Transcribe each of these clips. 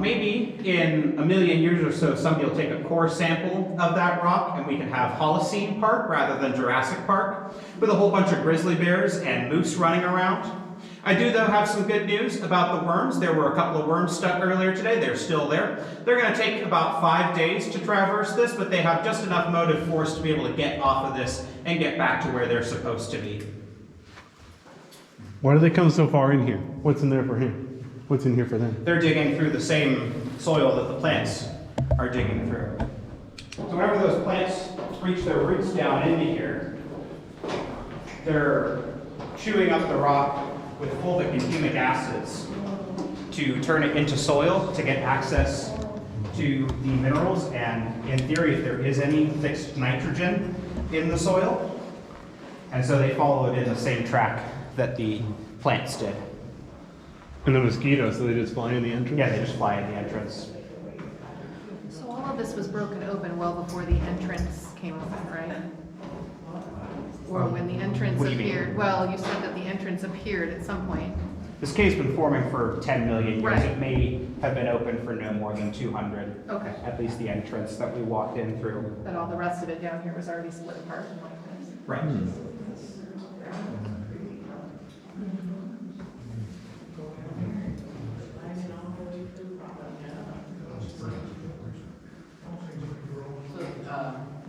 Maybe in a million years or so, somebody will take a core sample of that rock and we can have Holocene Park rather than Jurassic Park with a whole bunch of grizzly bears and moose running around. I do, though, have some good news about the worms. There were a couple of worms stuck earlier today. They're still there. They're going to take about 5 days to traverse this, but they have just enough motive force to be able to get off of this and get back to where they're supposed to be. Why do they come so far in here? What's in there for him? What's in here for them? They're digging through the same soil that the plants are digging through. So whenever those plants reach their roots down into here, they're chewing up the rock with fulvic and humic acids to turn it into soil to get access to the minerals, and in theory, if there is any fixed nitrogen in the soil. And so they followed in the same track that the plants did. And the mosquitoes, so they just fly in the entrance? Yeah, they just fly in the entrance. So all of this was broken open well before the entrance came open, right? Or when the entrance What do you mean? appeared? Well, you said that the entrance appeared at some point. This cave's been forming for 10 million years. Right. It may have been open for no more than 200. Okay. At least the entrance that we walked in through. But all the rest of it down here was already split apart like this. Right.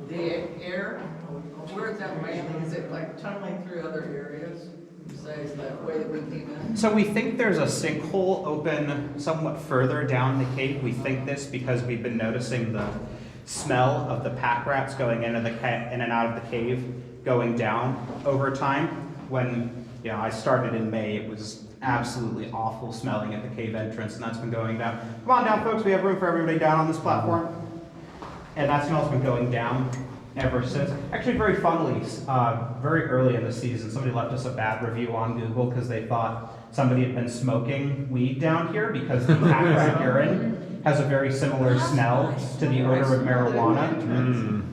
The air, where is that landing? Is it like tunneling through other areas? You say it's that way that we came in? So we think there's a sinkhole open somewhat further down the cave. We think this because we've been noticing the smell of the pack rats going into the in and out of the cave going down over time. When I started in May, it was absolutely awful smelling at the cave entrance, and that's been going down. Come on down, folks. We have room for everybody down on this platform. And that smell's been going down ever since. Actually, very funnily, very early in the season, somebody left us a bad review on Google because they thought somebody had been smoking weed down here because the pack rat urine has a very similar smell to the odor of marijuana.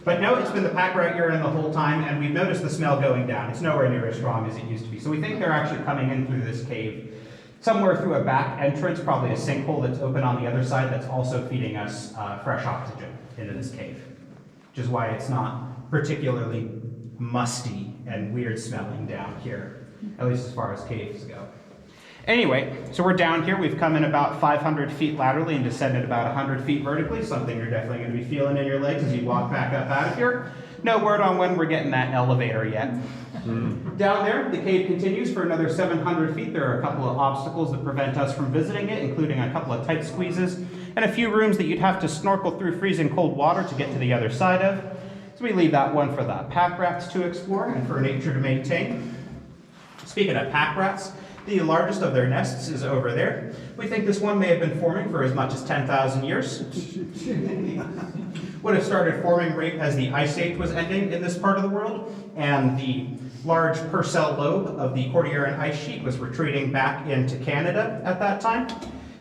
But no, it's been the pack rat urine the whole time, and we've noticed the smell going down. It's nowhere near as strong as it used to be. So we think they're actually coming in through this cave, somewhere through a back entrance, probably a sinkhole that's open on the other side that's also feeding us fresh oxygen into this cave, which is why it's not particularly musty and weird smelling down here, at least as far as caves go. Anyway, so we're down here. We've come in about 500 feet laterally and descended about 100 feet vertically, something you're definitely going to be feeling in your legs as you walk back up out of here. No word on when we're getting that elevator yet. Down there, the cave continues for another 700 feet. There are a couple of obstacles that prevent us from visiting it, including a couple of tight squeezes and a few rooms that you'd have to snorkel through freezing cold water to get to the other side of. So we leave that one for the pack rats to explore and for nature to maintain. Speaking of pack rats, the largest of their nests is over there. We think this one may have been forming for as much as 10,000 years. Would have started forming right as the ice age was ending in this part of the world, and the large Purcell lobe of the Cordilleran ice sheet was retreating back into Canada at that time.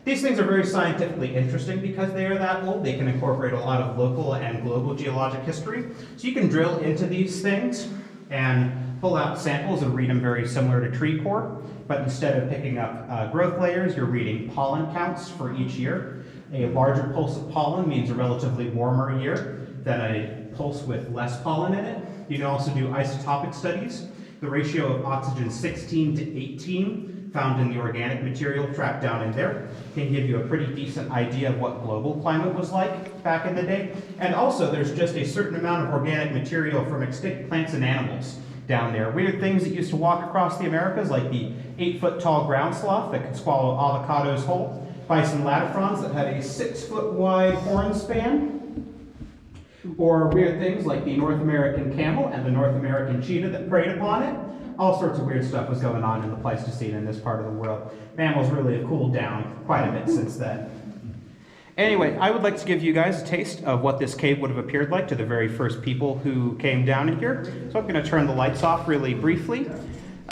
These things are very scientifically interesting because they are that old. They can incorporate a lot of local and global geologic history. So you can drill into these things and pull out samples and read them very similar to tree core, but instead of picking up growth layers, you're reading pollen counts for each year. A larger pulse of pollen means a relatively warmer year than a pulse with less pollen in it. You can also do isotopic studies. The ratio of oxygen 16 to 18 found in the organic material trapped down in there can give you a pretty decent idea of what global climate was like back in the day. And also there's just a certain amount of organic material from extinct plants and animals down there. Weird things that used to walk across the Americas, like the 8-foot tall ground sloth that could swallow avocados whole, bison latifrons that had a 6-foot wide horn span, or weird things like the North American camel and the North American cheetah that preyed upon it. All sorts of weird stuff was going on in the Pleistocene in this part of the world. Mammals really have cooled down quite a bit since then. Anyway, I would like to give you guys a taste of what this cave would have appeared like to the very first people who came down in here. So I'm going to turn the lights off really briefly,